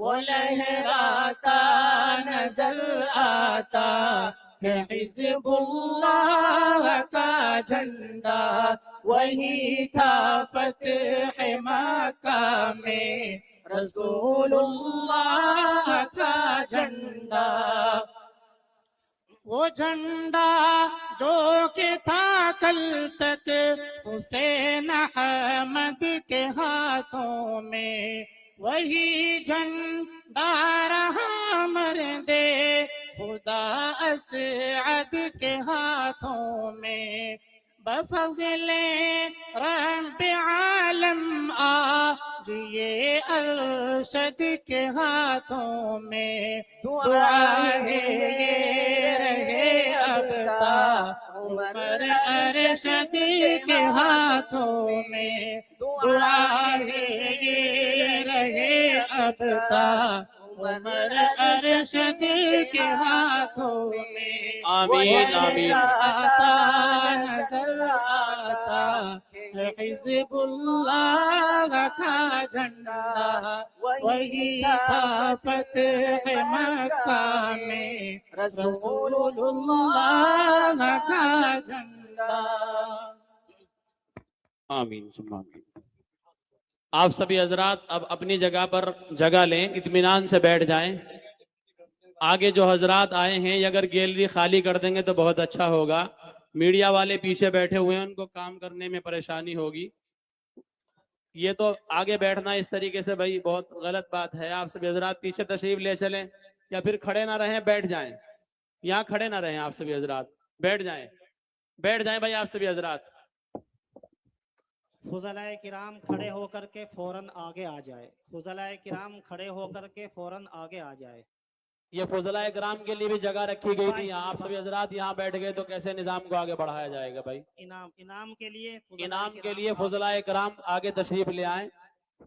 وہ لہراتا نظر آتا ہے حزب اللہ کا جھنڈا، وہی تھا فتح مکہ میں رسول اللہ کا جھنڈا۔ وہ جھنڈا جو کہ تھا کل تک حسین احمد کے ہاتھوں میں، وہی جھنڈا رہا مرد خدا اسعد کے ہاتھوں میں۔ بفضل رب عالم آج یہ ارشد کے ہاتھوں میں، دعا ہے یہ رہے اب تا عمر ارشد کے ہاتھوں میں، دعا ہے یہ رہے اب تا عمر ارشد کے ہاتھوں میں۔ آمین آمین۔ آتا نظر آتا ہے حزب اللہ کا جھنڈا، وہی تھا فتح مکہ میں رسول اللہ کا جھنڈا۔ آمین ثم آمین۔ آپ سبھی حضرات اب اپنی جگہ پر جگہ لیں، اطمینان سے بیٹھ جائیں۔ آگے جو حضرات آئے ہیں یہ اگر گیلری خالی کر دیں گے تو بہت اچھا ہوگا۔ میڈیا والے پیچھے بیٹھے ہوئے ہیں، ان کو کام کرنے میں پریشانی ہوگی۔ یہ تو آگے بیٹھنا اس طریقے سے بھائی بہت غلط بات ہے۔ آپ سبھی حضرات پیچھے تشریف لے چلیں، یا پھر کھڑے نہ رہیں بیٹھ جائیں، یہاں کھڑے نہ رہیں، آپ سبھی حضرات بیٹھ جائیں، بیٹھ جائیں بھائی آپ سبھی حضرات۔ فضلائے کرام کھڑے ہو کر کے فوراً آگے آ جائے، فضلائے کرام کھڑے ہو کر کے فوراً آگے آ جائے۔ یہ فضلائے اکرام کے لیے بھی جگہ رکھی گئی تھی، آپ سبھی حضرات یہاں بیٹھ گئے تو کیسے نظام کو آگے بڑھایا جائے گا بھائی؟ انعام کے لیے فضلائے اکرام آگے تشریف لے آئیں،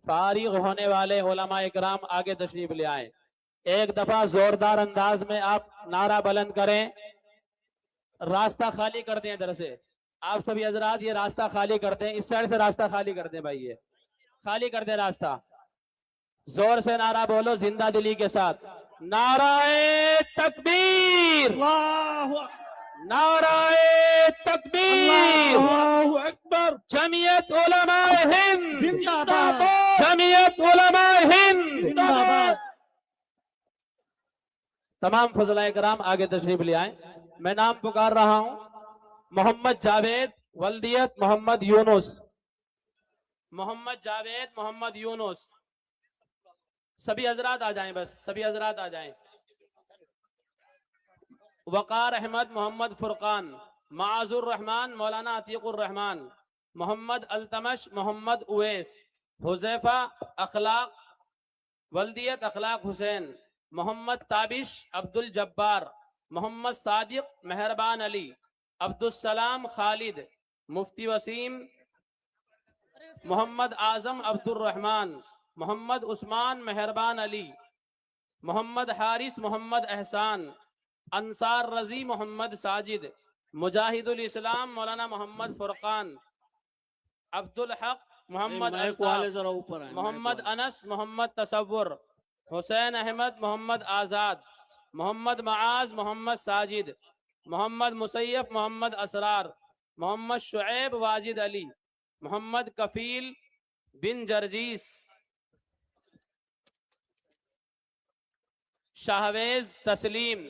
فارغ ہونے والے علماء اکرام آگے تشریف لے آئیں۔ ایک دفعہ زوردار انداز میں آپ نعرہ بلند کریں، راستہ خالی کر دیں ادھر سے۔ آپ سبھی حضرات یہ راستہ خالی کر دیں، اس سائڈ سے راستہ خالی کر دیں بھائی، یہ خالی کر دیں راستہ۔ زور سے نعرہ بولو زندہ دلی کے ساتھ، نعرہ تکبیر، نعرہ تکبیر، اللہ اکبر، جمعیت علماء ہند زندہ باد، جمعیت علماء ہند زندہ باد۔ تمام فضلائے کرام آگے تشریف لے آئیں۔ میں نام پکار رہا ہوں، محمد جاوید ولدیت محمد یونس، محمد جاوید محمد یونس۔ سبھی حضرات آ جائیں، بس سبھی حضرات آ جائیں۔ وقار احمد محمد فرقان، معاذ الرحمن مولانا عتیق الرحمن، محمد التمش محمد اویس، حذیفہ اخلاق ولدیت اخلاق حسین، محمد تابش عبد الجبار، محمد صادق مہربان علی، عبدالسلام خالد، مفتی وسیم، محمد اعظم عبد الرحمن، محمد عثمان مہربان علی، محمد حارث محمد احسان، انصار رضی محمد ساجد، مجاہد الاسلام مولانا محمد فرقان، عبد الحق محمد الطاف، محمد انس محمد تصور، حسین احمد محمد آزاد، محمد معاذ محمد ساجد، محمد مسیف محمد اسرار، محمد شعیب واجد علی، محمد کفیل بن جرجیس، شاہویز تسلیم،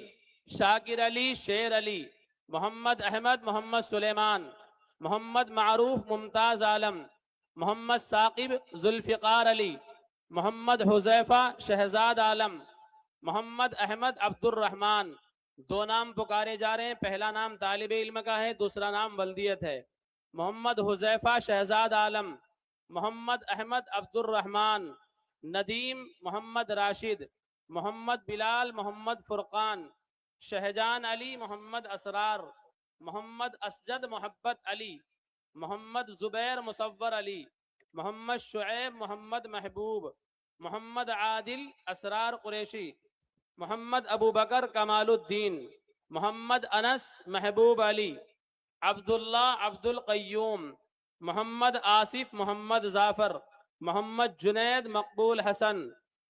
شاکر علی شیر علی، محمد احمد محمد سلیمان، محمد معروف ممتاز عالم، محمد ثاقب ذوالفقار علی، محمد حذیفہ شہزاد عالم، محمد احمد عبد الرحمن۔ دو نام پکارے جا رہے ہیں، پہلا نام طالب علم کا ہے، دوسرا نام ولدیت ہے۔ محمد حذیفہ شہزاد عالم، محمد احمد عبد الرحمن، ندیم محمد راشد، محمد بلال محمد فرقان، شہجان علی محمد اسرار، محمد اسجد محبت علی، محمد زبیر مصور علی، محمد شعیب محمد محبوب، محمد عادل اسرار قریشی، محمد ابو بکر کمال الدین، محمد انس محبوب علی، عبداللہ عبد القیوم، محمد آصف محمد ظافر، محمد جنید مقبول حسن،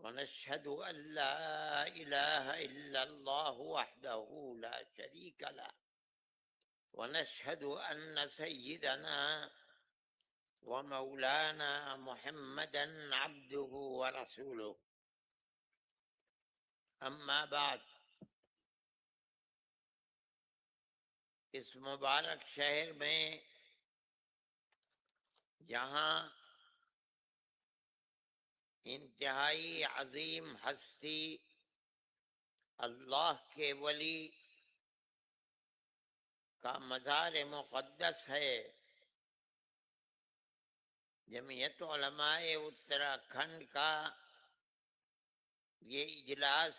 ونشهد أن لا إله إلا الله وحده لا شريك له ونشهد أن سيدنا ومولانا محمدا عبده ورسوله. أما بعد، اس مبارک شہر میں جہاں انتہائی عظیم ہستی اللہ کے ولی کا مزار مقدس ہے، جمعیت علماء اتراکھنڈ کا یہ اجلاس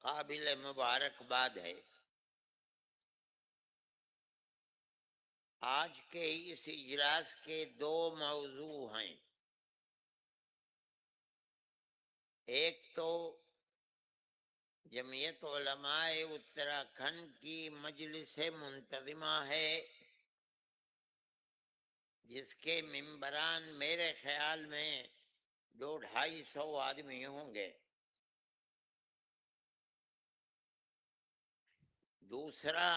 قابل مبارکباد ہے۔ آج کے اس اجلاس کے دو موضوع ہیں، ایک تو جمعیت علماء اتراکھنڈ کی مجلس منتظمہ ہے، جس کے ممبران میرے خیال میں 200-250 آدمی ہوں گے۔ دوسرا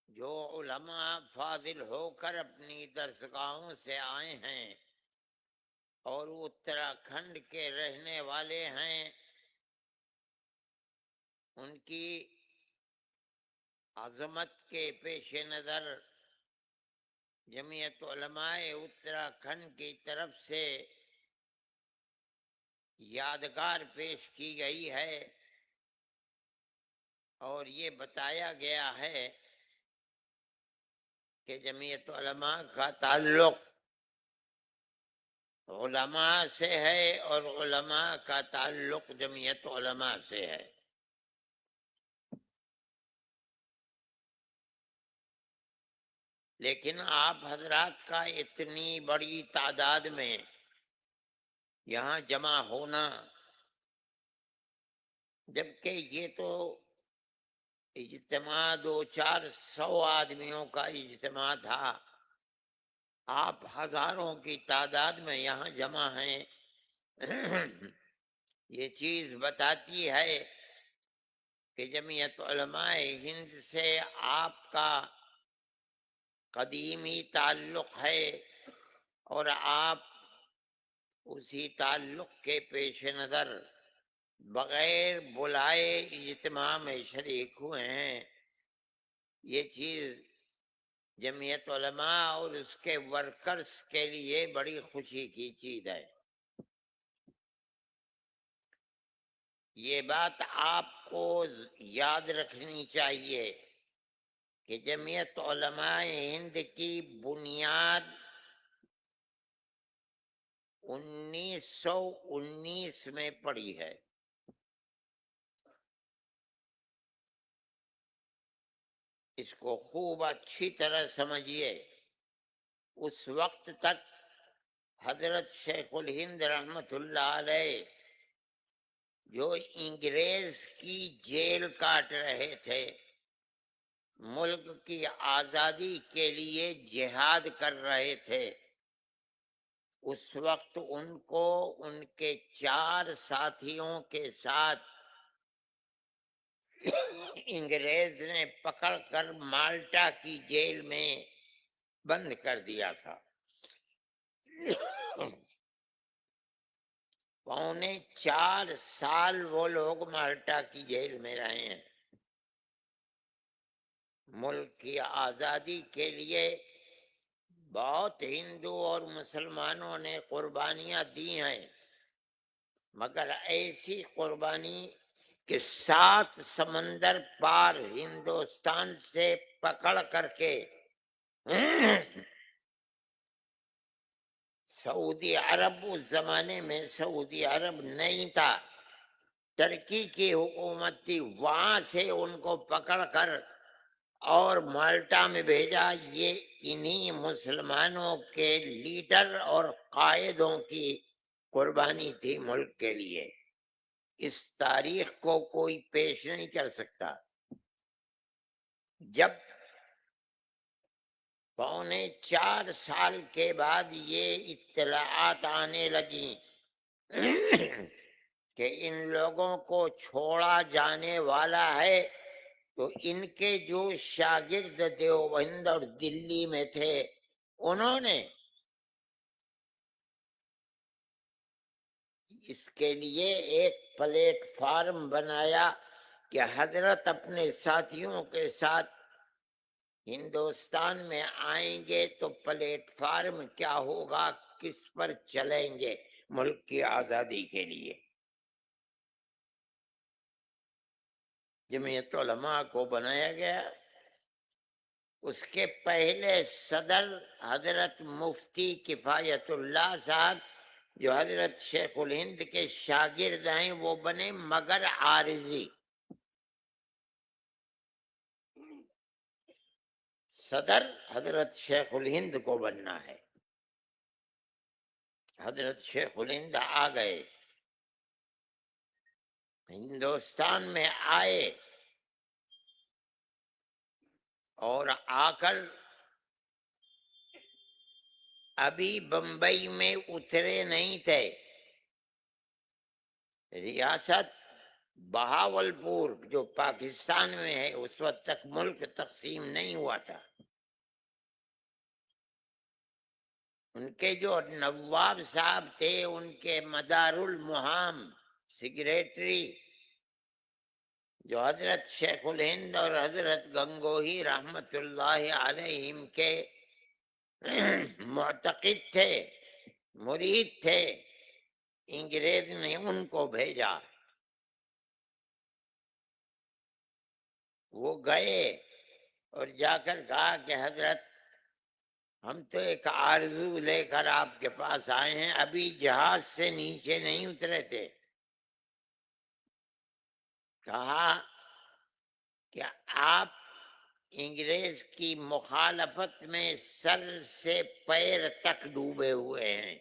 جو علماء فاضل ہو کر اپنی درسگاہوں سے آئے ہیں اور اتراکھنڈ کے رہنے والے ہیں، ان کی عظمت کے پیش نظر جمعیت علماء اتراکھنڈ کی طرف سے یادگار پیش کی گئی ہے اور یہ بتایا گیا ہے کہ جمعیت علماء کا تعلق علماء سے ہے اور علماء کا تعلق جمعیت علماء سے ہے۔ لیکن آپ حضرات کا اتنی بڑی تعداد میں یہاں جمع ہونا، جبکہ یہ تو اجتماع 200-400 آدمیوں کا اجتماع تھا، آپ ہزاروں کی تعداد میں یہاں جمع ہیں، یہ چیز بتاتی ہے کہ جمعیت علماء ہند سے آپ کا قدیمی تعلق ہے اور آپ اسی تعلق کے پیش نظر بغیر بلائے اجتماع میں شریک ہوئے ہیں۔ یہ چیز جمعیت علماء اور اس کے ورکرز کے لیے بڑی خوشی کی چیز ہے۔ یہ بات آپ کو یاد رکھنی چاہیے کہ جمعیت علماء ہند کی بنیاد 1919 میں پڑی ہے۔ اس کو خوب اچھی طرح سمجھیے۔ اس وقت تک حضرت شیخ الہند رحمت اللہ علیہ جو انگریز کی جیل کاٹ رہے تھے، ملک کی آزادی کے لیے جہاد کر رہے تھے، اس وقت ان کو ان کے 4 ساتھیوں کے ساتھ انگریز نے پکڑ کر مالٹا کی جیل میں بند کر دیا تھا۔ 4.25 سال وہ لوگ مالٹا کی جیل میں رہے ہیں۔ ملک کی آزادی کے لیے بہت ہندو اور مسلمانوں نے قربانیاں دی ہیں، مگر ایسی قربانی کہ 7 سمندر پار ہندوستان سے پکڑ کر کے سعودی عرب، اس زمانے میں سعودی عرب نہیں تھا، ترکی کی حکومت تھی، وہاں سے ان کو پکڑ کر اور مالٹا میں بھیجا۔ یہ انہی مسلمانوں کے لیڈر اور قائدوں کی قربانی تھی ملک کے لیے۔ اس تاریخ کو کوئی پیش نہیں کر سکتا۔ جب 4.25 سال کے بعد یہ اطلاعات آنے لگیں کہ ان لوگوں کو چھوڑا جانے والا ہے، تو ان کے جو شاگرد دیوبند اور دلی میں تھے، انہوں نے اس کے لیے ایک پلیٹ فارم بنایا کہ حضرت اپنے ساتھیوں کے ساتھ ہندوستان میں آئیں گے تو پلیٹ فارم کیا ہوگا، کس پر چلیں گے ملک کی آزادی کے لیے۔ جمعیت علماء کو بنایا گیا۔ اس کے پہلے صدر حضرت مفتی کفایت اللہ صاحب، جو حضرت شیخ الہند کے شاگرد ہیں، وہ بنے مگر عارضی۔ صدر حضرت شیخ الہند کو بننا ہے۔ حضرت شیخ الہند آ گئے، ہندوستان میں آئے اور آ کر ابھی بمبئی میں اترے نہیں تھے۔ ریاست بہاولپور جو پاکستان میں ہے، اس وقت تک ملک تقسیم نہیں ہوا تھا۔ ان کے جو نواب صاحب تھے، ان کے مدار المہام سیکریٹری جو حضرت شیخ الہند اور حضرت گنگوہی رحمت اللہ علیہم کے معتقد تھے، مرید تھے، انگریز نے ان کو بھیجا، وہ گئے اور جا کر کہا کہ حضرت ہم تو ایک آرزو لے کر آپ کے پاس آئے ہیں، ابھی جہاز سے نیچے نہیں اترے تھے۔ کہا کہ آپ انگریز کی مخالفت میں سر سے پیر تک ڈوبے ہوئے ہیں،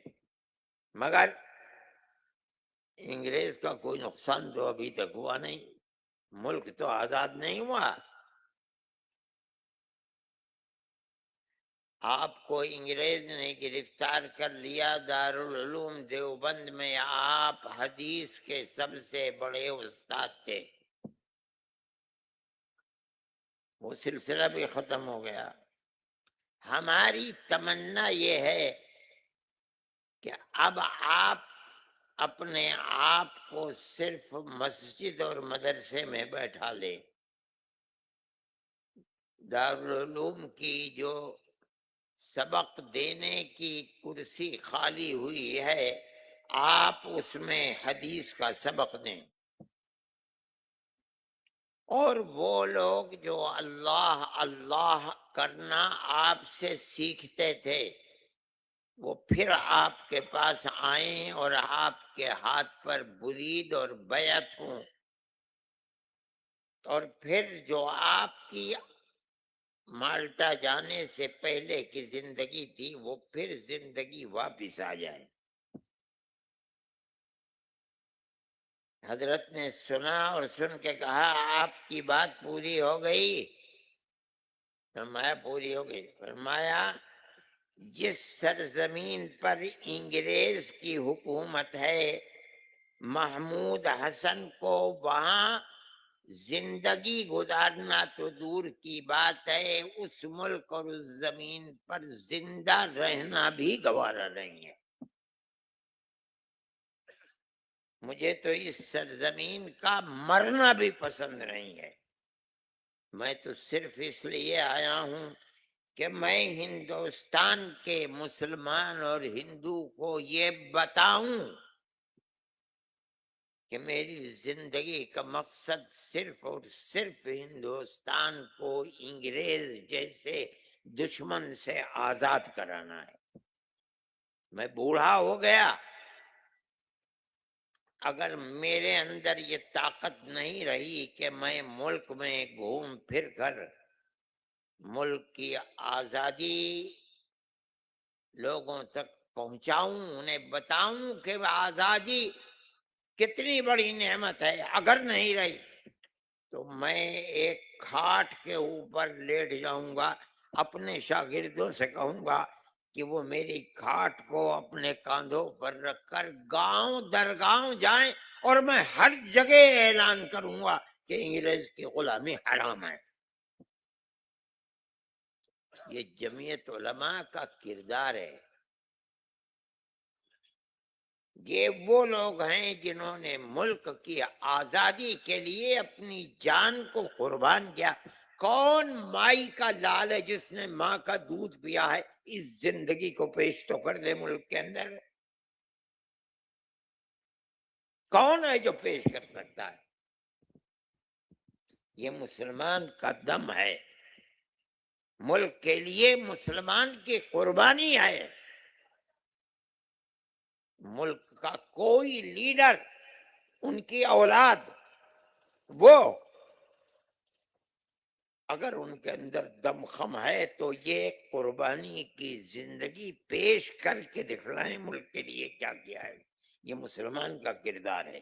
مگر انگریز کا کوئی نقصان تو ابھی تک ہوا نہیں، ملک تو آزاد نہیں ہوا۔ آپ کو انگریز نے گرفتار کر لیا، دارالعلوم دیوبند میں آپ حدیث کے سب سے بڑے استاد تھے، وہ سلسلہ بھی ختم ہو گیا۔ ہماری تمنا یہ ہے کہ اب آپ اپنے آپ کو صرف مسجد اور مدرسے میں بیٹھا لیں، دارالعلوم کی جو سبق دینے کی کرسی خالی ہوئی ہے، آپ اس میں حدیث کا سبق دیں، اور وہ لوگ جو اللہ اللہ کرنا آپ سے سیکھتے تھے وہ پھر آپ کے پاس آئیں اور آپ کے ہاتھ پر برید اور بیعت ہوں، اور پھر جو آپ کی مالٹا جانے سے پہلے کی زندگی تھی وہ پھر زندگی واپس آ جائے۔ حضرت نے سنا اور سن کے کہا آپ کی بات پوری ہو گئی؟ فرمایا پوری ہو گئی۔ فرمایا جس سرزمین پر انگریز کی حکومت ہے، محمود حسن کو وہاں زندگی گزارنا تو دور کی بات ہے، اس ملک اور اس زمین پر زندہ رہنا بھی گوارا نہیں ہے۔ مجھے تو اس سرزمین کا مرنا بھی پسند نہیں ہے، میں تو صرف اس لیے آیا ہوں کہ میں ہندوستان کے مسلمان اور ہندو کو یہ بتاؤں کہ میری زندگی کا مقصد صرف اور صرف ہندوستان کو انگریز جیسے دشمن سے آزاد کرانا ہے۔ میں بوڑھا ہو گیا، اگر میرے اندر یہ طاقت نہیں رہی کہ میں ملک میں گھوم پھر کر ملک کی آزادی لوگوں تک پہنچاؤں، انہیں بتاؤں کہ آزادی کتنی بڑی نعمت ہے، اگر نہیں رہی تو میں ایک کھاٹ کے اوپر لیٹ جاؤں گا، اپنے شاگردوں سے کہوں گا کہ وہ میری کھاٹ کو اپنے کاندھوں پر رکھ کر گاؤں در گاؤں جائیں اور میں ہر جگہ اعلان کروں گا کہ انگریز کی غلامی حرام ہے۔ یہ جمعیت علماء کا کردار ہے، یہ وہ لوگ ہیں جنہوں نے ملک کی آزادی کے لیے اپنی جان کو قربان کیا۔ کون مائی کا لال ہے جس نے ماں کا دودھ پیا ہے؟ اس زندگی کو پیش تو کر دے ملک کے اندر، کون ہے جو پیش کر سکتا ہے؟ یہ مسلمان کا دم ہے، ملک کے لیے مسلمان کی قربانی ہے۔ ملک کا کوئی لیڈر، ان کی اولاد، وہ اگر ان کے اندر دم خم ہے تو یہ قربانی کی زندگی پیش کر کے دکھلائیں ملک کے لیے کیا کیا ہے۔ یہ مسلمان کا کردار ہے۔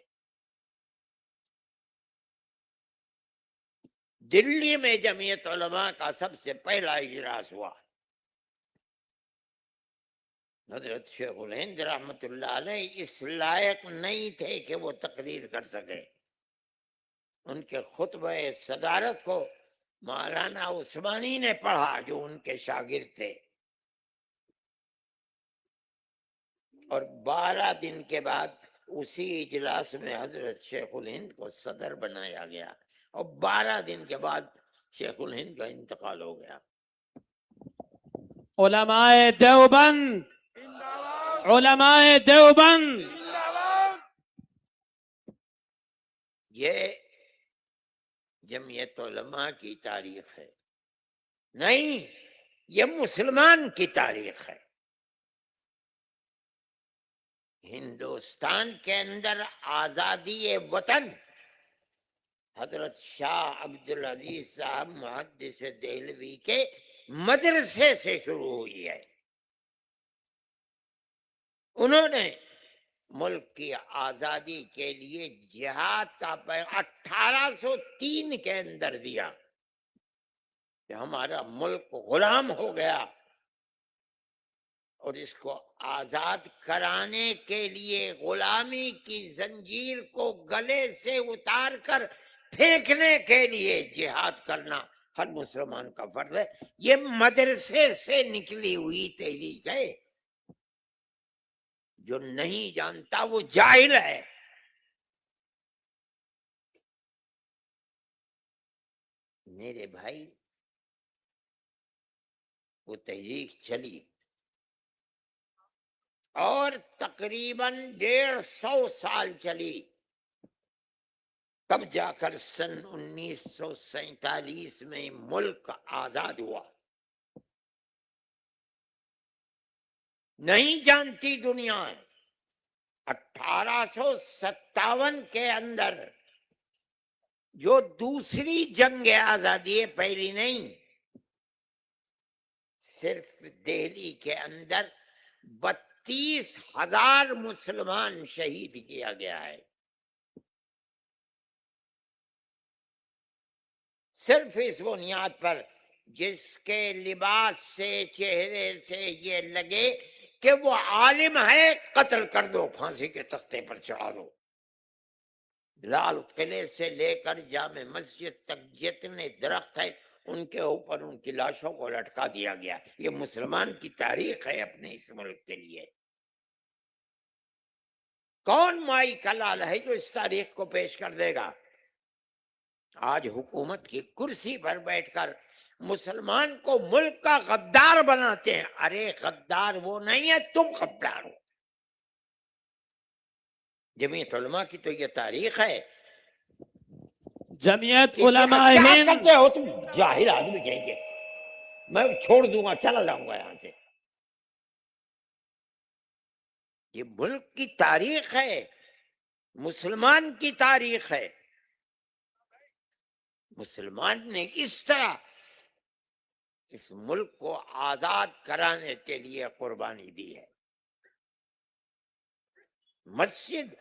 دلی میں جمعیت علماء کا سب سے پہلا اجلاس ہوا، حضرت شیخ الہند رحمت اللہ علیہ اس لائق نہیں تھے کہ وہ تقریر کر سکے، ان کے خطبہ صدارت کو مولانا عثمانی نے پڑھا جو ان کے شاگرد تھے، اور 12 دن کے بعد اسی اجلاس میں حضرت شیخ الہند کو صدر بنایا گیا۔ اور 12 دن کے بعد شیخ الہند کا انتقال ہو گیا. علماء دیوبند، علماء دیوبند. یہ جمعیت علماء کی تاریخ ہے، نہیں، یہ مسلمان کی تاریخ ہے. ہندوستان کے اندر آزادی وطن حضرت شاہ عبدالعزیز صاحب محدث دہلوی کے مدرسے سے شروع ہوئی ہے. انہوں نے ملک کی آزادی کے لیے جہاد کا پیغام 1803 کے اندر دیا کہ ہمارا ملک غلام ہو گیا اور اس کو آزاد کرانے کے لیے غلامی کی زنجیر کو گلے سے اتار کر پھینکنے کے لیے جہاد کرنا ہر مسلمان کا فرض ہے. یہ مدرسے سے نکلی ہوئی تحریک ہے. جو نہیں جانتا وہ جاہل ہے. میرے بھائی، وہ تحریک چلی اور تقریباً 150 سال چلی. تب جا کر سن 1947 میں ملک آزاد ہوا. نہیں جانتی دنیا 1857 کے اندر جو دوسری جنگ آزادی ہے، پہلی نہیں، صرف دہلی کے اندر 32,000 مسلمان شہید کیا گیا ہے. صرف اس بنیاد پر جس کے لباس سے، چہرے سے یہ لگے کہ وہ عالم ہے، قتل کر دو، پھانسی کے تختے پر چڑھا دو. لال قلعے سے لے کر جامع مسجد تک جتنے درخت ہیں ان کے اوپر ان کی لاشوں کو لٹکا دیا گیا. یہ مسلمان کی تاریخ ہے اپنے اس ملک کے لیے. کون مائی کا لال ہے جو اس تاریخ کو پیش کر دے گا؟ آج حکومت کی کرسی پر بیٹھ کر مسلمان کو ملک کا غدار بناتے ہیں. ارے غدار وہ نہیں ہے، تم غدار ہو. جمعیت علماء کی تو یہ تاریخ ہے. جمعیت علماء کیا ہند، کرتے ہو تم جاہل آدمی کہیں گے؟ میں چھوڑ دوں گا، چلا جاؤں گا یہاں سے. یہ ملک کی تاریخ ہے، مسلمان کی تاریخ ہے. مسلمان نے اس طرح اس ملک کو آزاد کرانے کے لیے قربانی دی ہے. مسجد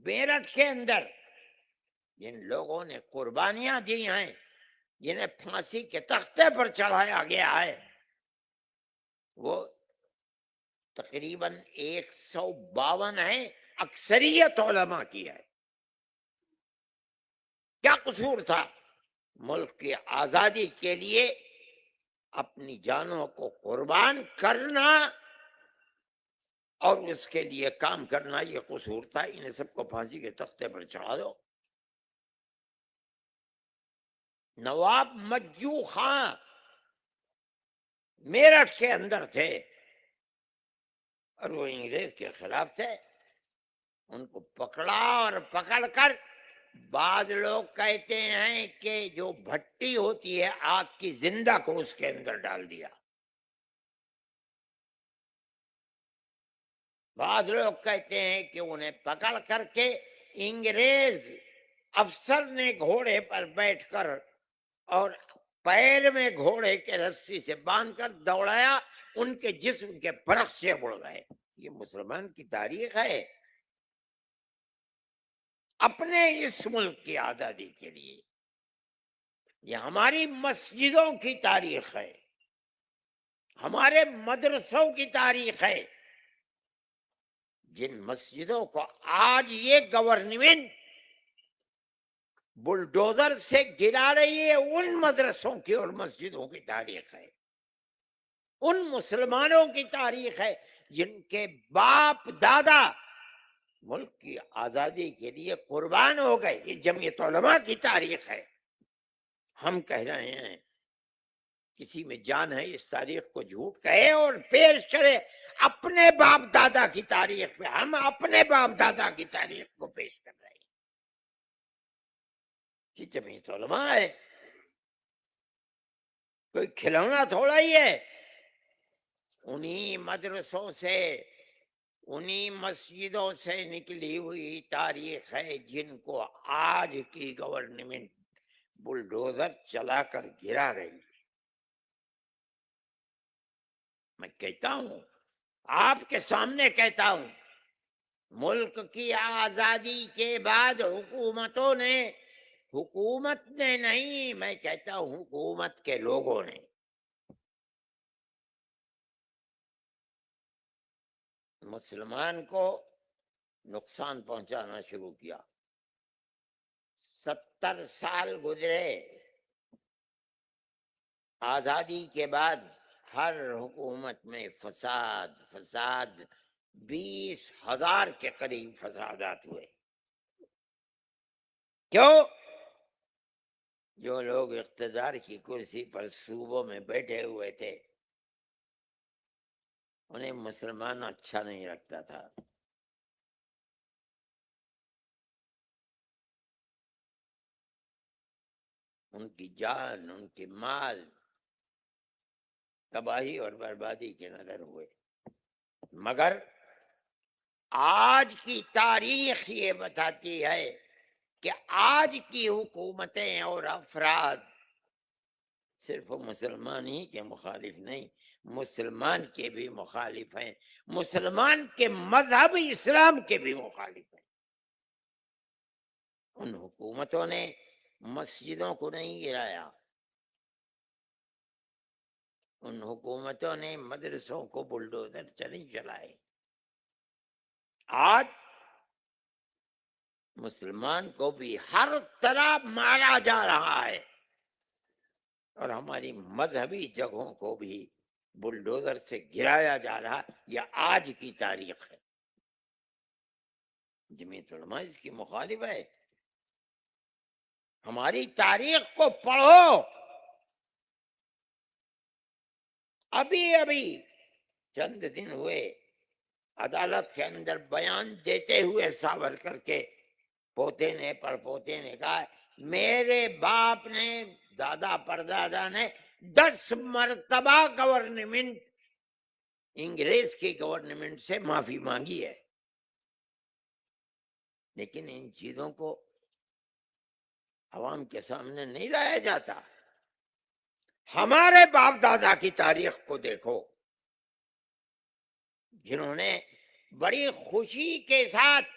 میرٹھ کے اندر جن لوگوں نے قربانیاں دی ہیں، جنہیں پھانسی کے تختے پر چڑھایا گیا ہے، وہ تقریباً 152 ہیں. اکثریت علماء کی ہے. کیا قصور تھا؟ ملک کی آزادی کے لیے اپنی جانوں کو قربان کرنا اور اس کے لیے کام کرنا، یہ قصور تھا. انہیں سب کو پھانسی کے تختے پر چڑھا دو. نواب مجو خان میرٹھ کے اندر تھے اور وہ انگریز کے خلاف تھے. ان کو پکڑا اور پکڑ کر بعض لوگ کہتے ہیں کہ جو بھٹی ہوتی ہے آگ کی، زندہ کو اس کے اندر ڈال دیا. بعض لوگ کہتے ہیں کہ انہیں پکڑ کر کے انگریز افسر نے گھوڑے پر بیٹھ کر اور پیر میں گھوڑے کے رسی سے باندھ کر دوڑایا، ان کے جسم کے پرخچے اڑ گئے. یہ مسلمان کی تاریخ ہے. اپنے اس ملک کی آزادی کے لیے یہ ہماری مسجدوں کی تاریخ ہے، ہمارے مدرسوں کی تاریخ ہے. جن مسجدوں کو آج یہ گورنمنٹ بلڈوزر سے گرا رہی ہے، ان مدرسوں کی اور مسجدوں کی تاریخ ہے. ان مسلمانوں کی تاریخ ہے جن کے باپ دادا ملک کی آزادی کے لیے قربان ہو گئے. یہ جمعیت علماء کی تاریخ ہے. ہم کہہ رہے ہیں کسی میں جان ہے اس تاریخ کو جھوٹ کہے اور پیش کرے اپنے باپ دادا کی تاریخ پہ. ہم اپنے باپ دادا کی تاریخ کو پیش کر رہے ہیں. کہ جمعیت علماء ہے کوئی کھلونا تھوڑا ہی ہے. انہی مدرسوں سے انہی مسجدوں سے نکلی ہوئی تاریخ ہے جن کو آج کی گورنمنٹ بلڈوزر چلا کر گرا رہی ہے. میں کہتا ہوں آپ کے سامنے کہتا ہوں ملک کی آزادی کے بعد حکومت نے نہیں، میں کہتا ہوں حکومت کے لوگوں نے مسلمان کو نقصان پہنچانا شروع کیا. 70 سال گزرے آزادی کے بعد، ہر حکومت میں فساد 20,000 کے قریب فسادات ہوئے. کیوں؟ جو لوگ اقتدار کی کرسی پر صوبوں میں بیٹھے ہوئے تھے انہیں مسلمان اچھا نہیں لگتا تھا. ان کی جان، ان کے مال تباہی اور بربادی کے نظر ہوئے. مگر آج کی تاریخ یہ بتاتی ہے کہ آج کی حکومتیں اور افراد صرف مسلمان ہی کے مخالف نہیں، مسلمان کے بھی مخالف ہیں، مسلمان کے مذہب اسلام کے بھی مخالف ہیں. ان حکومتوں نے مسجدوں کو نہیں گرایا، ان حکومتوں نے مدرسوں کو بلڈوزر نہیں چلائے. آج مسلمان کو بھی ہر طرح مارا جا رہا ہے اور ہماری مذہبی جگہوں کو بھی بلڈوزر سے گرایا جا رہا. یہ آج کی تاریخ ہے. جمعیت علماء اس کی مخالف ہے. ہماری تاریخ کو پڑھو. ابھی چند دن ہوئے عدالت کے اندر بیان دیتے ہوئے ساورکر کے پڑپوتے نے کہا میرے باپ نے، دادا پردادا نے 10 مرتبہ گورنمنٹ، انگریز کی گورنمنٹ سے معافی مانگی ہے، لیکن ان چیزوں کو عوام کے سامنے نہیں لایا جاتا. ہمارے باپ دادا کی تاریخ کو دیکھو جنہوں نے بڑی خوشی کے ساتھ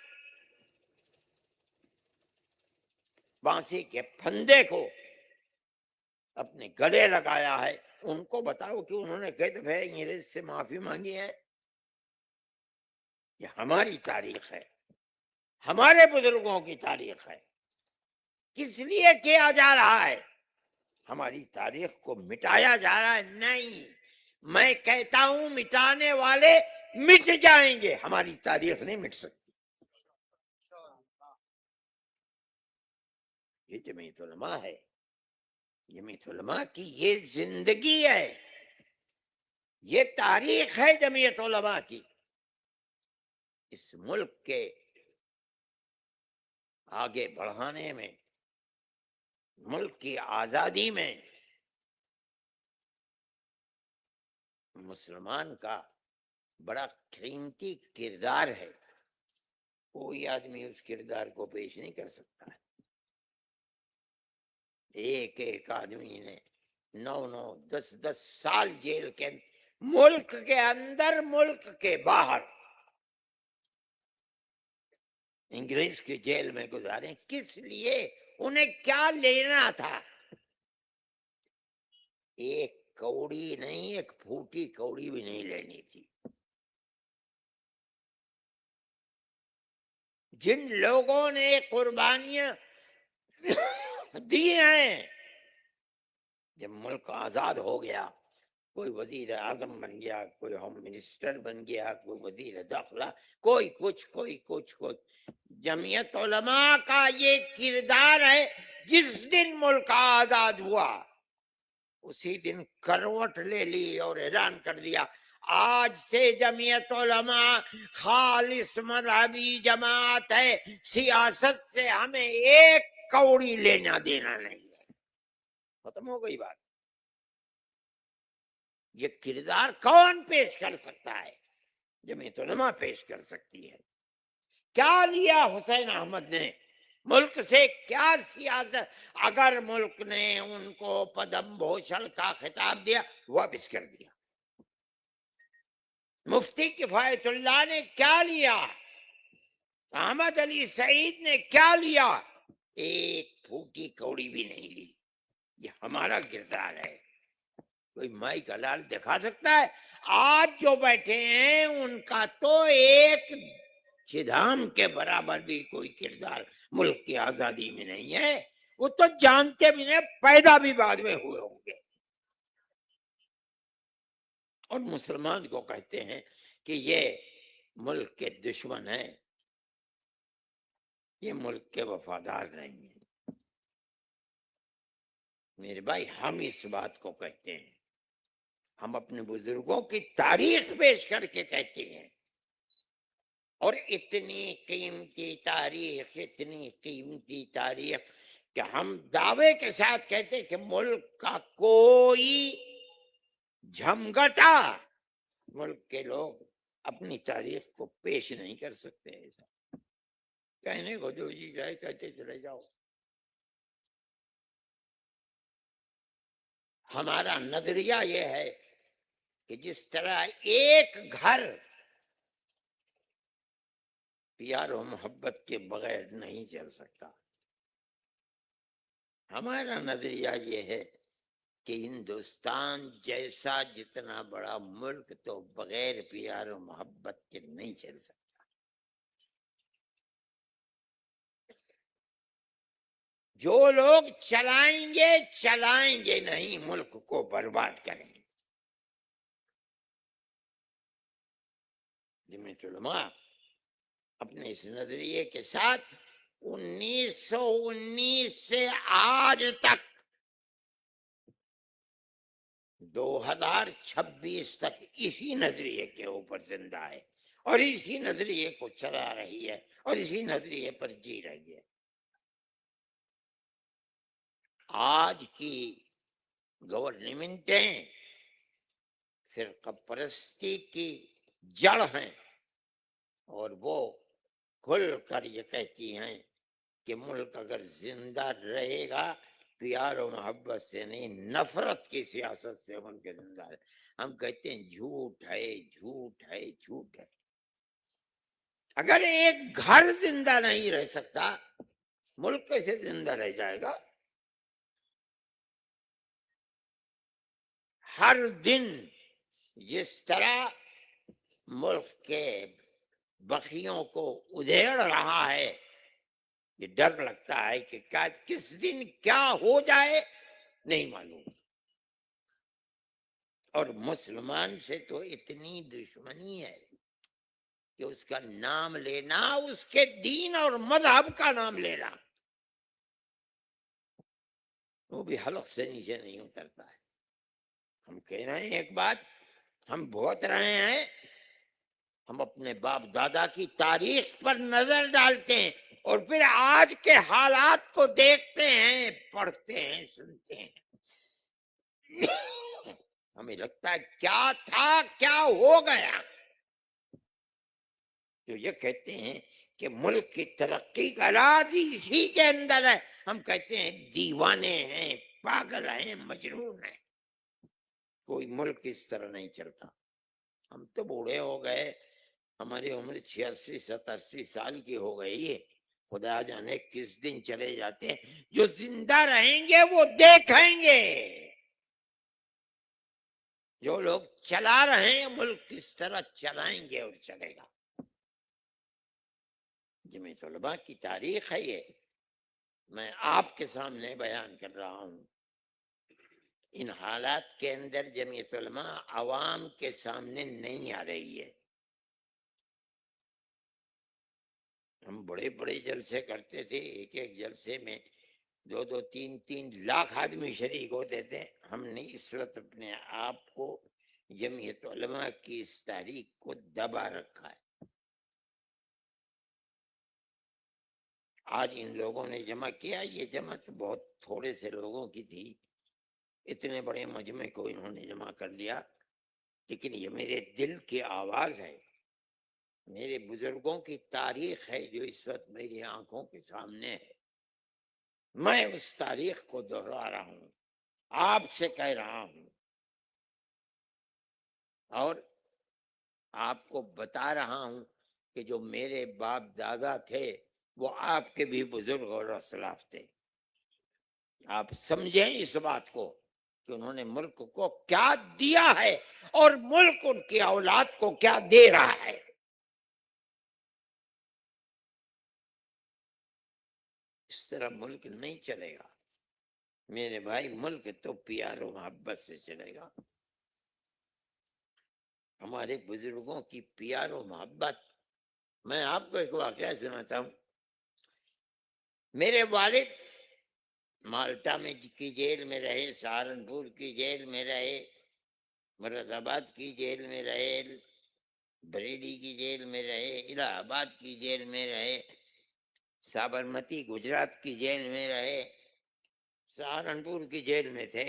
بانسی کے پھندے کو اپنے گلے لگایا ہے. ان کو بتاؤ کہ انہوں نے کئی دفعہ انگریز سے معافی مانگی ہے. یہ ہماری تاریخ ہے، ہمارے بزرگوں کی تاریخ ہے. کس لیے کیا جا رہا ہے؟ ہماری تاریخ کو مٹایا جا رہا ہے. نہیں، میں کہتا ہوں مٹانے والے مٹ جائیں گے، ہماری تاریخ نہیں مٹ سکتی. یہ جمعیت علماء ہے، جمعیت علماء کی یہ زندگی ہے، یہ تاریخ ہے جمعیت علماء کی. اس ملک کے آگے بڑھانے میں، ملک کی آزادی میں مسلمان کا بڑا قیمتی کردار ہے. کوئی آدمی اس کردار کو پیش نہیں کر سکتا ہے. ایک آدمی نے 9 10 سال جیل کے ملک کے اندر، ملک کے باہر، انگریز کی جیل میں گزارے. کس لیے؟ انہیں کیا لینا تھا؟ ایک کوڑی نہیں، ایک پھوٹی کوڑی بھی نہیں لینی تھی. جن لوگوں نے قربانیاں دی ہیں، جب ملک آزاد ہو گیا کوئی وزیر اعظم بن گیا، کوئی ہوم منسٹر بن گیا، کوئی وزیر داخلہ، کوئی کچھ. جمعیت علماء کا یہ کردار ہے، جس دن ملک آزاد ہوا اسی دن کروٹ لے لی اور اعلان کر دیا آج سے جمعیت علماء خالص مذہبی جماعت ہے، سیاست سے ہمیں ایک کوڑی لینا دینا نہیں ہے. ختم ہو گئی بات. یہ کردار کون پیش کر سکتا ہے؟ جمعیت علماء پیش کر سکتی ہے. کیا لیا حسین احمد نے ملک سے؟ کیا سیاست؟ اگر ملک نے ان کو پدم بھوشن کا خطاب دیا، واپس کر دیا. مفتی کفایت اللہ نے کیا لیا؟ احمد علی سعید نے کیا لیا؟ ایک پھوٹی کوڑی بھی نہیں لی. یہ ہمارا کردار ہے. کوئی مائی کا لال دکھا سکتا ہے؟ آج جو بیٹھے ہیں ان کا تو ایک چدھام کے برابر بھی کوئی کردار ملک کی آزادی میں نہیں ہے. وہ تو جانتے بھی نہیں، پیدا بھی بعد میں ہوئے ہوں گے. اور مسلمان کو کہتے ہیں کہ یہ ملک کے دشمن ہیں، یہ ملک کے وفادار نہیں ہیں. میرے بھائی، ہم اس بات کو کہتے ہیں، ہم اپنے بزرگوں کی تاریخ پیش کر کے کہتے ہیں. اور اتنی قیمتی تاریخ کہ ہم دعوے کے ساتھ کہتے کہ ملک کا کوئی جھمگٹا ملک کے لوگ اپنی تاریخ کو پیش نہیں کر سکتے. ایسا کہنے کو جو جی جائے کہتے چلے جاؤ. ہمارا نظریہ یہ ہے کہ جس طرح ایک گھر پیار و محبت کے بغیر نہیں چل سکتا، ہمارا نظریہ یہ ہے کہ ہندوستان جیسا جتنا بڑا ملک تو بغیر پیار و محبت کے نہیں چل سکتا. جو لوگ چلائیں گے نہیں، ملک کو برباد کریں گے. جمعیت علماء اپنے اس نظریے کے ساتھ 1919 سے آج تک 2026 تک اسی نظریے کے اوپر زندہ ہے اور اسی نظریے کو چلا رہی ہے اور اسی نظریے پر جی رہی ہے. آج کی گورنمنٹیں فرقہ پرستی کی جڑ ہیں اور وہ کھل کر یہ کہتی ہیں کہ ملک اگر زندہ رہے گا پیار و محبت سے نہیں، نفرت کی سیاست سے ملک زندہ رہے. ہم کہتے ہیں جھوٹ ہے. اگر ایک گھر زندہ نہیں رہ سکتا، ملک کیسے زندہ رہ جائے گا؟ ہر دن جس طرح ملک کے بخیوں کو ادھیڑ رہا ہے، یہ ڈر لگتا ہے کہ کس دن کیا ہو جائے نہیں معلوم. اور مسلمان سے تو اتنی دشمنی ہے کہ اس کا نام لینا، اس کے دین اور مذہب کا نام لینا، وہ بھی حلق سے نیچے نہیں اترتا ہے. ہم کہہ رہے ہیں ایک بات، ہم بھوت رہے ہیں، ہم اپنے باپ دادا کی تاریخ پر نظر ڈالتے ہیں اور پھر آج کے حالات کو دیکھتے ہیں، پڑھتے ہیں، سنتے ہیں. ہمیں لگتا ہے کیا تھا، کیا ہو گیا. جو یہ کہتے ہیں کہ ملک کی ترقی کا راز اسی کے اندر ہے، ہم کہتے ہیں دیوانے ہیں، پاگل ہیں، مجنون ہیں. کوئی ملک اس طرح نہیں چلتا. ہم تو بوڑھے ہو گئے، ہماری عمر 86-87 سال کی ہو گئی ہے. خدا جانے کس دن چلے جاتے ہیں. جو زندہ رہیں گے وہ دیکھیں گے. جو لوگ چلا رہے ہیں ملک کس طرح چلائیں گے اور چلے گا. جمعیت علماء کی تاریخ ہے یہ، میں آپ کے سامنے بیان کر رہا ہوں. ان حالات کے اندر جمعیت علماء عوام کے سامنے نہیں آ رہی ہے. ہم بڑے بڑے جلسے کرتے تھے، ایک ایک جلسے میں 2-3 لاکھ آدمی شریک ہوتے تھے. ہم نے اس وقت اپنے آپ کو جمعیت علماء کی اس تاریخ کو دبا رکھا ہے. آج ان لوگوں نے جمع کیا، یہ جمع تو بہت تھوڑے سے لوگوں کی تھی، اتنے بڑے مجمع کو انہوں نے جمع کر لیا. لیکن یہ میرے دل کی آواز ہے، میرے بزرگوں کی تاریخ ہے جو اس وقت میری آنکھوں کے سامنے ہے. میں اس تاریخ کو دہرا رہا ہوں، آپ سے کہہ رہا ہوں، اور آپ کو بتا رہا ہوں کہ جو میرے باپ دادا تھے وہ آپ کے بھی بزرگ اور اسلاف تھے. آپ سمجھیں اس بات کو کہ انہوں نے ملک کو کیا دیا ہے اور ملک ان کی اولاد کو کیا دے رہا ہے. اس طرح ملک نہیں چلے گا میرے بھائی. ملک تو پیار و محبت سے چلے گا. ہمارے بزرگوں کی پیار و محبت. میں آپ کو ایک واقعہ سناتا ہوں. میرے والد مالٹا میں کی جیل میں رہے، سہارنپور کی جیل میں رہے، مراد آباد کی جیل میں رہے، بریلی کی جیل میں رہے، الہ آباد کی جیل میں رہے، سابرمتی گجرات کی جیل میں رہے، سہارنپور کی جیل میں تھے.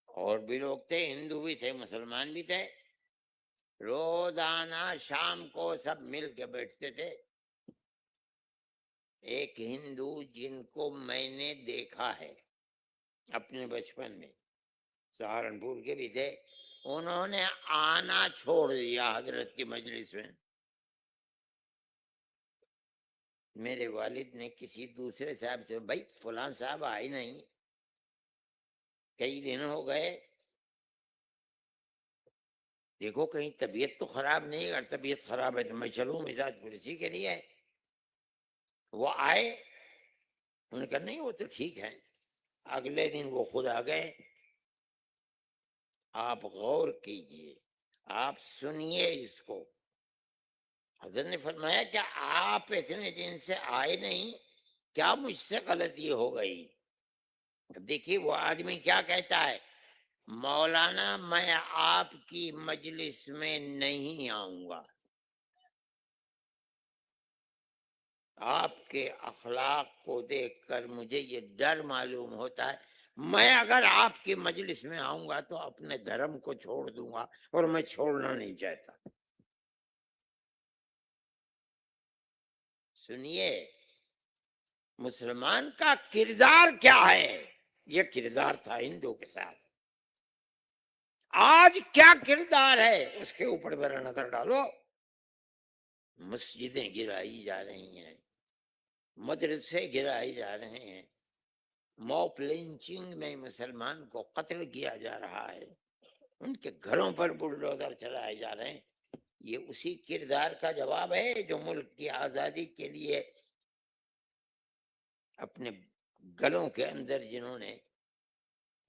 اور بھی لوگ تھے، ہندو بھی تھے، مسلمان بھی تھے. روزانہ شام کو سب مل کے بیٹھتے تھے. ایک ہندو جن کو میں نے دیکھا ہے اپنے بچپن میں، سہارنپور کے بھی تھے، انہوں نے آنا چھوڑ دیا حضرت کی مجلس میں. میرے والد نے کسی دوسرے صاحب سے، بھائی فلاں صاحب آئے نہیں، کئی دن ہو گئے، دیکھو کہیں طبیعت تو خراب نہیں. اگر طبیعت خراب ہے تو میں چلوں مزاج پرسی کے لیے. وہ آئے، انہوں نے کہا نہیں وہ تو ٹھیک ہے. اگلے دن وہ خود آ گئے. آپ غور کیجئے، آپ سنیے اس کو. حضرت نے فرمایا کہ آپ اتنے دن سے آئے نہیں، کیا مجھ سے غلطی ہو گئی؟ دیکھیے وہ آدمی کیا کہتا ہے، مولانا میں آپ کی مجلس میں نہیں آؤں گا. آپ کے اخلاق کو دیکھ کر مجھے یہ ڈر معلوم ہوتا ہے، میں اگر آپ کی مجلس میں آؤں گا تو اپنے دھرم کو چھوڑ دوں گا، اور میں چھوڑنا نہیں چاہتا. سنیے مسلمان کا کردار کیا ہے. یہ کردار تھا ہندو کے ساتھ، آج کیا کردار ہے اس کے اوپر ذرا نظر ڈالو. مسجدیں گرائی جا رہی ہیں، مدرسے گرائے جا رہے ہیں، موپ لنچنگ میں مسلمان کو قتل کیا جا رہا ہے، ان کے گھروں پر بلڈوزر چلائے جا رہے ہیں. یہ اسی کردار کا جواب ہے جو ملک کی آزادی کے لیے اپنے گلوں کے اندر جنہوں نے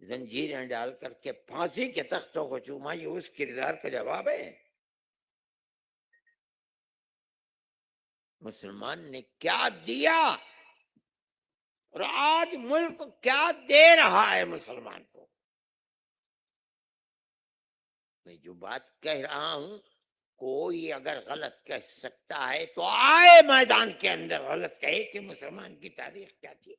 زنجیریں ڈال کر کے پھانسی کے تختوں کو چوما. یہ اس کردار کا جواب ہے. مسلمان نے کیا دیا اور آج ملک کیا دے رہا ہے مسلمان کو. میں جو بات کہہ رہا ہوں، کوئی اگر غلط کہہ سکتا ہے تو آئے میدان کے اندر غلط کہے کہ مسلمان کی تاریخ کیا تھی.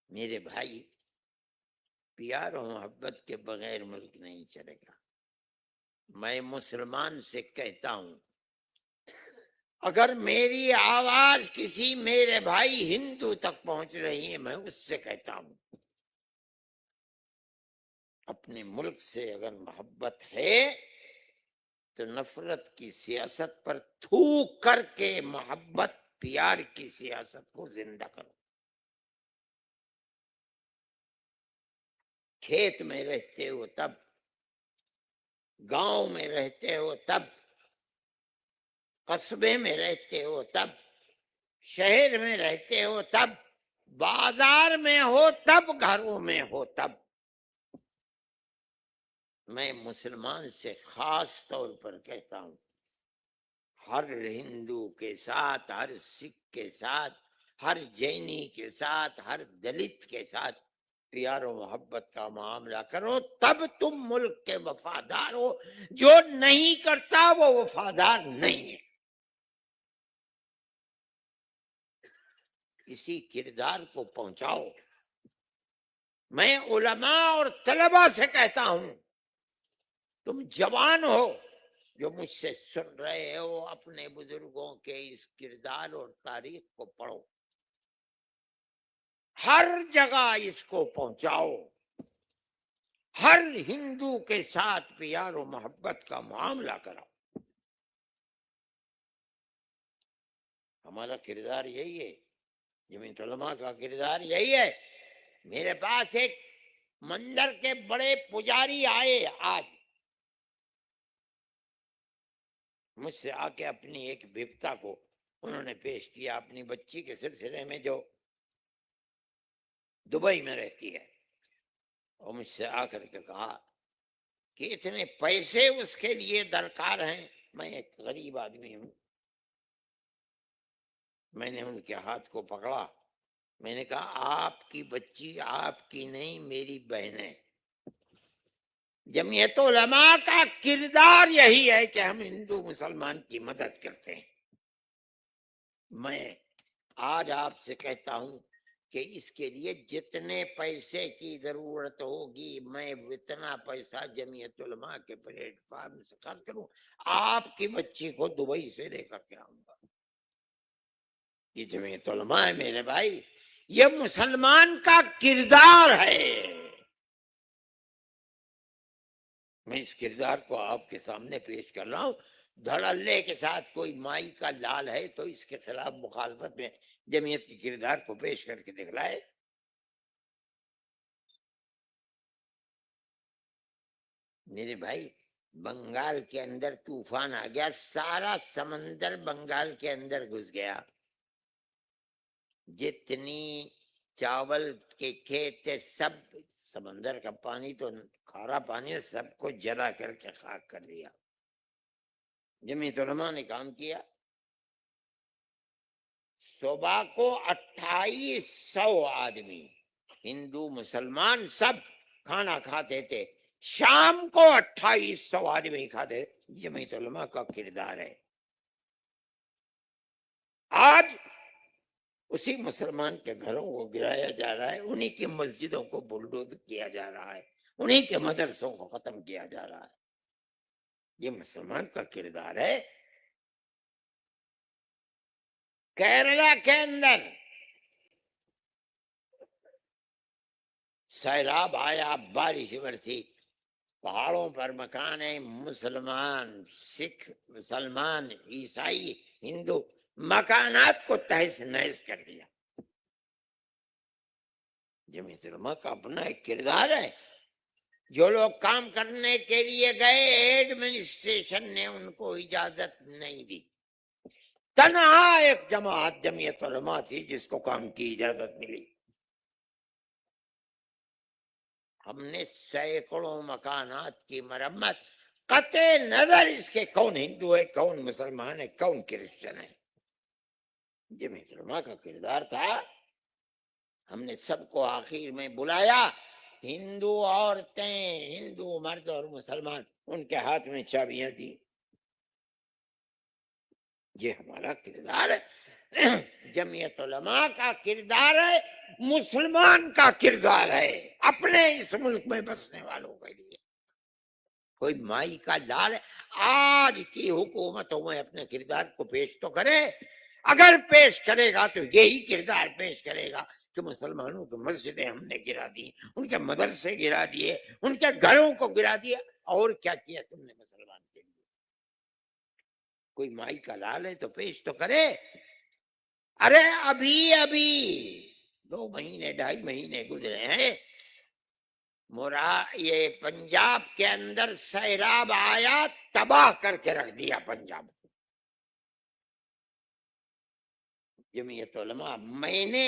میرے بھائی پیار و محبت کے بغیر ملک نہیں چلے گا. میں مسلمان سے کہتا ہوں، اگر میری آواز کسی میرے بھائی ہندو تک پہنچ رہی ہے، میں اس سے کہتا ہوں اپنے ملک سے اگر محبت ہے تو نفرت کی سیاست پر تھوک کر کے محبت پیار کی سیاست کو زندہ کرو. کھیت میں رہتے ہو تب، گاؤں میں رہتے ہو تب، قصبے میں رہتے ہو تب، شہر میں رہتے ہو تب، بازار میں ہو تب، گھروں میں ہو تب. میں مسلمان سے خاص طور پر کہتا ہوں، ہر ہندو کے ساتھ، ہر سکھ کے ساتھ، ہر جینی کے ساتھ، ہر دلت کے ساتھ پیار و محبت کا معاملہ کرو، تب تم ملک کے وفادار ہو. جو نہیں کرتا وہ وفادار نہیں ہے. اسی کردار کو پہنچاؤ. میں علماء اور طلباء سے کہتا ہوں، تم جوان ہو جو مجھ سے سن رہے ہو، اپنے بزرگوں کے اس کردار اور تاریخ کو پڑھو، ہر جگہ اس کو پہنچاؤ، ہر ہندو کے ساتھ پیار و محبت کا معاملہ کراؤ. ہمارا کردار یہی ہے، جمعیت علماء کا کردار یہی ہے. میرے پاس ایک مندر کے بڑے پجاری آئے آج، مجھ سے آ کے اپنی ایک بپتا کو انہوں نے پیش کیا، اپنی بچی کے سلسلے میں جو دبئی میں رہتی ہے، اور مجھ سے آ کر کے کہا کہ اتنے پیسے اس کے لیے درکار ہیں. میں ایک غریب آدمی ہوں. میں نے ان کے ہاتھ کو پکڑا، میں نے کہا آپ کی بچی آپ کی نہیں، میری بہن ہے. جمعیت علماء کا کردار یہی ہے کہ ہم ہندو مسلمان کی مدد کرتے ہیں. میں آج آپ سے کہتا ہوں کہ اس کے لیے جتنے پیسے کی ضرورت ہوگی میں اتنا پیسہ جمعیت علماء کے پلیٹ فارم سے خرچ کروں. آپ کی بچی کو دبئی سے لے کر کے آؤں گا. یہ جمعیت علماء ہے میرے بھائی، یہ مسلمان کا کردار ہے. میں اس کردار کو آپ کے سامنے پیش کر رہا ہوں. دھڑلے کے ساتھ کوئی مائی کا لال ہے تو اس کے خلاف مخالفت میں جمعیت کے کردار کو پیش کر کے دکھلائے. میرے بھائی، بنگال کے اندر طوفان آ گیا، سارا سمندر بنگال کے اندر گھس گیا. جتنی چاول کے کھیت تھے سب، سمندر کا پانی تو کھارا پانی ہے، سب کو جلا کر کے خاک کر دیا. جمعیت علماء نے کام کیا. صبح کو 2800 آدمی ہندو مسلمان سب کھانا کھاتے تھے، شام کو 2800 آدمی کھاتے. جمعیت علماء کا کردار ہے. آج اسی مسلمان کے گھروں کو گرایا جا رہا ہے، انہی کی مسجدوں کو بلڈوز کیا جا رہا ہے، انہی کے مدرسوں کو ختم کیا جا رہا ہے. یہ مسلمان کا کردار ہے. کیرلا کے اندر سیلاب آیا، بارش برسی، پہاڑوں پر مکان ہیں، مسلمان، سکھ، مسلمان، عیسائی، ہندو، مکانات کو تہس نہس کر دیا. جمعیت علماء کا اپنا ایک کردار ہے. جو لوگ کام کرنے کے لیے گئے، ایڈمنسٹریشن نے ان کو اجازت نہیں دی. تنہا ایک جماعت جمعیت علماء تھی جس کو کام کی اجازت ملی. ہم نے سینکڑوں مکانات کی مرمت، قطع نظر اس کے کون ہندو ہے، کون مسلمان ہے، کون کرسچن ہے. جمعیت علماء کا کردار تھا. ہم نے سب کو آخر میں بلایا، ہندو عورتیں، ہندو مرد اور مسلمان، ان کے ہاتھ میں چابیاں دی. یہ ہمارا کردار ہے. جمعیت علماء کا کردار ہے، مسلمان کا کردار ہے اپنے اس ملک میں بسنے والوں کے لیے. کوئی مائی کا لال ہے. آج کی حکومتوں میں اپنے کردار کو پیش تو کرے. اگر پیش کرے گا تو یہی کردار پیش کرے گا کہ مسلمانوں کی مسجدیں ہم نے گرا دی، ان کے مدرسے گرا دیے، ان کے گھروں کو گرا دیا. اور کیا کیا تم نے مسلمان کے لیے؟ کوئی مائی کا لال ہے تو پیش تو کرے. ارے ابھی 2 مہینے 2.5 مہینے گزرے ہیں، یہ پنجاب کے اندر سیلاب آیا، تباہ کر کے رکھ دیا پنجاب کو. جمعیت علماء، میں نے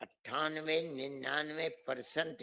98-99%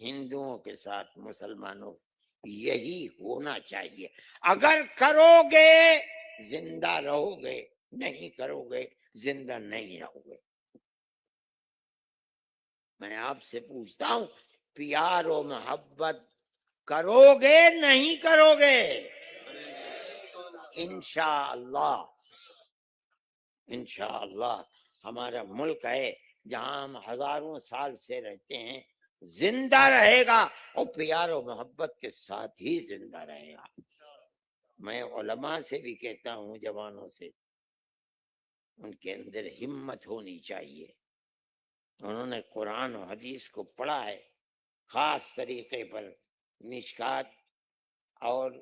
ہندوؤں کے ساتھ مسلمانوں یہی ہونا چاہیے. اگر کرو گے زندہ رہو گے، نہیں کرو گے زندہ نہیں رہو گے. میں آپ سے پوچھتا ہوں پیار و محبت کرو گے نہیں کرو گے؟ انشاءاللہ انشاءاللہ. ہمارا ملک ہے جہاں ہم ہزاروں سال سے رہتے ہیں، زندہ رہے گا اور پیار و محبت کے ساتھ ہی زندہ رہے گا. میں علماء سے بھی کہتا ہوں، جوانوں سے، ان کے اندر ہمت ہونی چاہیے. انہوں نے قرآن و حدیث کو پڑھا ہے، خاص طریقے پر مشکات اور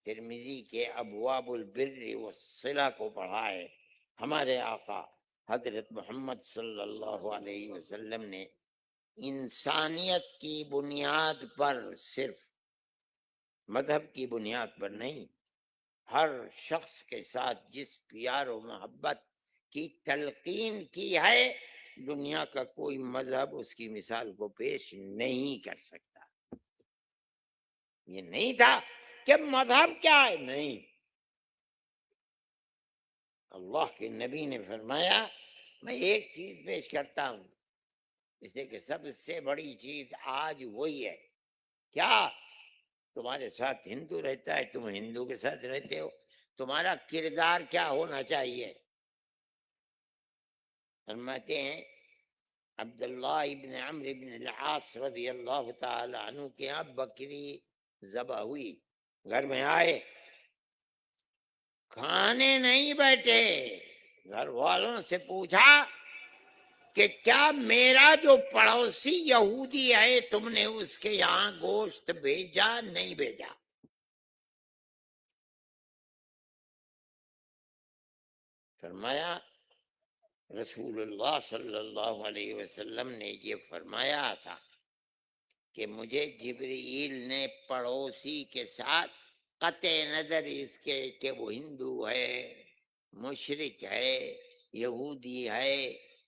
ترمذی کے ابواب البر والصلہ کو پڑھا ہے. ہمارے آقا حضرت محمد صلی اللہ علیہ وسلم نے انسانیت کی بنیاد پر، صرف مذہب کی بنیاد پر نہیں، ہر شخص کے ساتھ جس پیار و محبت کی تلقین کی ہے، دنیا کا کوئی مذہب اس کی مثال کو پیش نہیں کر سکتا. یہ نہیں تھا کہ مذہب کیا ہے، نہیں. اللہ کے نبی نے فرمایا میں ایک چیز پیش کرتا ہوں، اس لیے کہ سب سے بڑی چیز آج وہی ہے. کیا؟ تمہارے ساتھ ہندو رہتا ہے، تم ہندو کے ساتھ رہتے ہو، تمہارا کردار کیا ہونا چاہیے؟ فرماتے ہیں عبداللہ ابن عمرو ابن العاص رضی اللہ تعالی عنہ کے یہاں بکری ذبح ہوئی، گھر میں آئے، کھانے نہیں بیٹھے، گھر والوں سے پوچھا کہ کیا میرا جو پڑوسی یہودی ہے تم نے اس کے یہاں گوشت بھیجا نہیں بھیجا؟ فرمایا رسول اللہ صلی اللہ علیہ وسلم نے یہ فرمایا تھا کہ مجھے جبرائیل نے پڑوسی کے ساتھ قطع نظر اس کے کہ وہ ہندو ہے، مشرک ہے، یہودی ہے،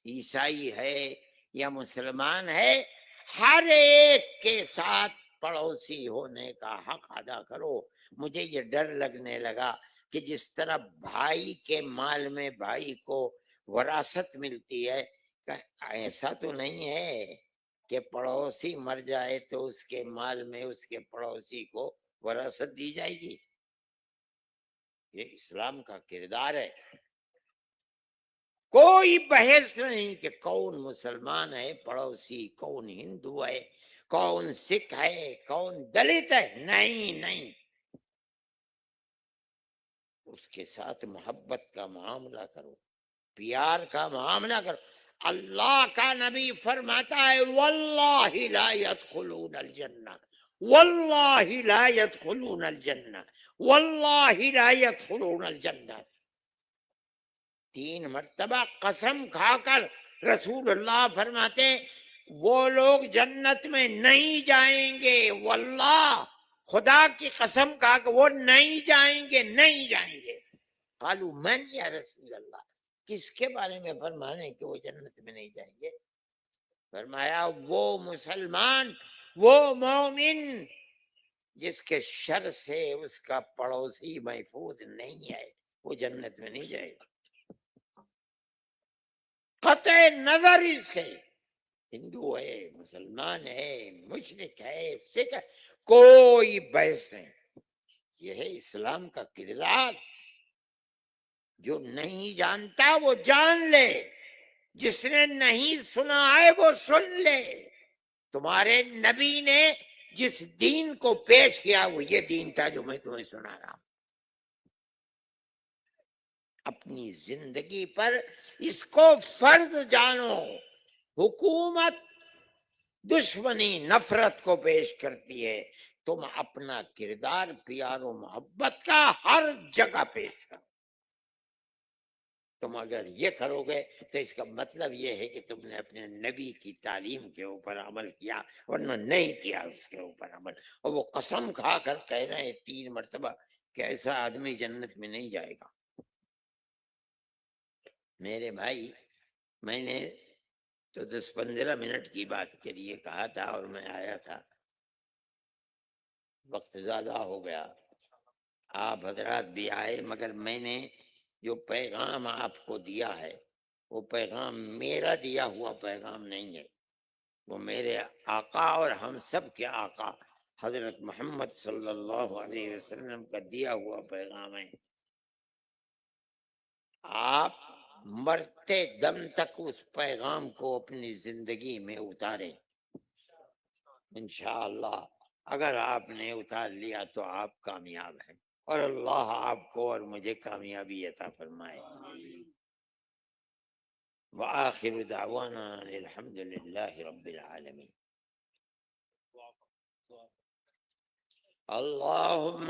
عیسائی ہے یا مسلمان ہے، ہر ایک کے ساتھ پڑوسی ہونے کا حق ادا کرو. مجھے یہ ڈر لگنے لگا کہ جس طرح بھائی کے مال میں بھائی کو وراثت ملتی ہے، ایسا تو نہیں ہے کہ پڑوسی مر جائے تو اس کے مال میں اس کے پڑوسی کو وراثت دی جائے گی. یہ اسلام کا کردار ہے. کوئی بحث نہیں کہ کون مسلمان ہے پڑوسی، کون ہندو ہے، کون سکھ ہے، کون دلت ہے، نہیں نہیں. اس کے ساتھ محبت کا معاملہ کرو، پیار کا معاملہ کرو. اللہ کا نبی فرماتا ہے واللہ لا يدخلون الجنہ، واللہ لا يدخلون الجنہ، واللہ لا يدخلون الجنہ. 3 مرتبہ قسم کھا کر رسول اللہ فرماتے ہیں وہ لوگ جنت میں نہیں جائیں گے، واللہ خدا کی قسم کھا کہ وہ نہیں جائیں گے، نہیں جائیں گے. قالوا من یا رسول اللہ، کس کے بارے میں فرمانے کہ وہ جنت میں نہیں جائیں گے؟ فرمایا وہ مسلمان، وہ مومن جس کے شر سے اس کا پڑوسی محفوظ نہیں ہے، وہ جنت میں نہیں جائے گا. قطع نظر اس کے ہندو ہے، مسلمان ہے، مشرک ہے، سکھ ہے، کوئی بحث نہیں. یہ ہے اسلام کا کردار. جو نہیں جانتا وہ جان لے، جس نے نہیں سنا ہے وہ سن لے. تمہارے نبی نے جس دین کو پیش کیا وہ یہ دین تھا جو میں تمہیں سنا رہا ہوں. اپنی زندگی پر اس کو فرض جانو. حکومت دشمنی نفرت کو پیش کرتی ہے، تم اپنا کردار پیار و محبت کا ہر جگہ پیش کرو. تم اگر یہ کرو گے تو اس کا مطلب یہ ہے کہ تم نے اپنے نبی کی تعلیم کے اوپر عمل کیا، ورنہ نہیں کیا اس کے اوپر عمل. اور وہ قسم کھا کر کہہ رہے ہیں 3 مرتبہ کہ ایسا آدمی جنت میں نہیں جائے گا. میرے بھائی، میں نے تو 10-15 منٹ کی بات کے لیے کہا تھا اور میں آیا تھا، وقت زیادہ ہو گیا، آپ حضرات بھی آئے، مگر میں نے جو پیغام آپ کو دیا ہے وہ پیغام میرا دیا ہوا پیغام نہیں ہے، وہ میرے آقا اور ہم سب کے آقا حضرت محمد صلی اللہ علیہ وسلم کا دیا ہوا پیغام ہے۔ آپ مرتے دم تک اس پیغام کو اپنی زندگی میں اتاریں، انشاءاللہ اگر آپ نے اتار لیا تو آپ کامیاب ہیں، اور اللہ آپ کو اور مجھے کامیابی عطا فرمائے۔ وآخر دعوانا الحمد للہ رب العالمین۔ اللهم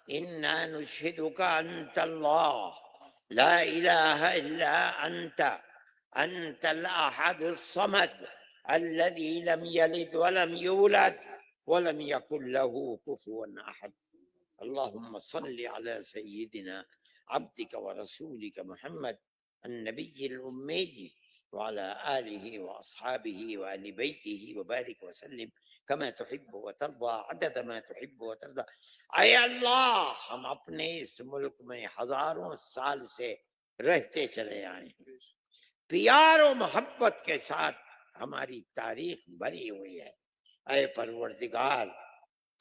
إنا نشهدك أنت الله لا إله إلا أنت الأحد الصمد الذي لم يلد ولم يولد ولم يكن له كفوا أحد۔ اللهم صل على سيدنا عبدك ورسولك محمد النبي الأمي وعلى آله وأصحابه وآل بيته وبارك وسلم كما تحب وترضى عدد ما تحب وترضى۔ اے اللہ، ہم اپنے اس ملک میں ہزاروں سال سے رہتے چلے آئے ہیں، پیار و محبت کے ساتھ ہماری تاریخ بھری ہوئی ہے۔ اے پروردگار،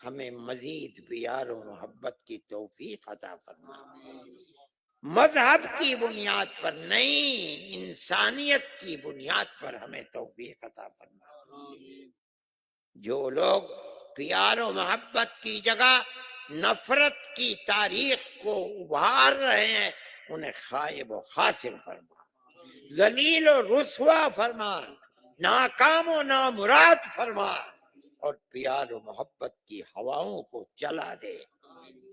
ہمیں مزید پیار و محبت کی توفیق عطا فرما، مذہب کی بنیاد پر نہیں، انسانیت کی بنیاد پر ہمیں توفیق عطا فرما۔ جو لوگ پیار و محبت کی جگہ نفرت کی تاریخ کو ابھار رہے ہیں انہیں خائب و خاسر فرما، ذلیل و رسوا فرما، ناکام و نامراد فرما، اور پیار و محبت کی ہواؤں کو چلا دے۔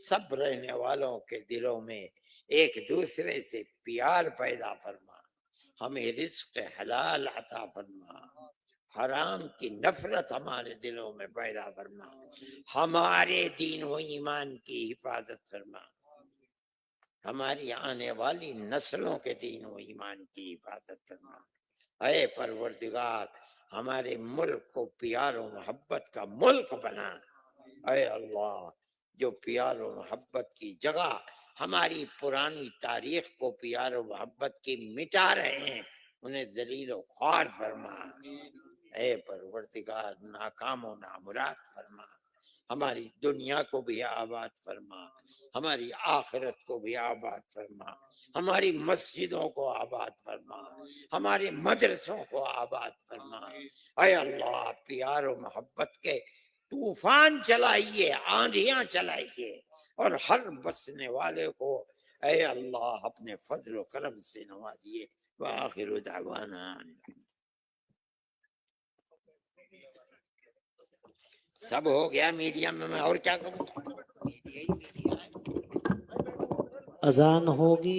سب رہنے والوں کے دلوں میں ایک دوسرے سے پیار پیدا فرما، ہمیں رزق حلال عطا فرما، حرام کی نفرت ہمارے دلوں میں پیدا فرما، ہمارے دین و ایمان کی حفاظت فرما، ہماری آنے والی نسلوں کے دین و ایمان کی حفاظت فرما۔ اے پروردگار، ہمارے ملک کو پیار و محبت کا ملک بنا۔ اے اللہ، جو پیار و محبت کی جگہ ہماری پرانی تاریخ کو پیار و محبت کی مٹا رہے ہیں انہیں ذلیل و خوار فرما۔ اے پروردگار، ناکام و نامراد فرما، ہماری دنیا کو بھی آباد فرما، ہماری آخرت کو بھی آباد فرما، ہماری مسجدوں کو آباد فرما، ہمارے مدرسوں کو آباد فرما۔ اے اللہ، پیار و محبت کے طوفان چلائیے، آندھیاں چلائیے، اور ہر بسنے والے کو اے اللہ اپنے فضل و کرم سے نوازیے۔ وآخر دعوانا سب ہو گیا میڈیا میں اور کیا کروں؟ اذان ہوگی۔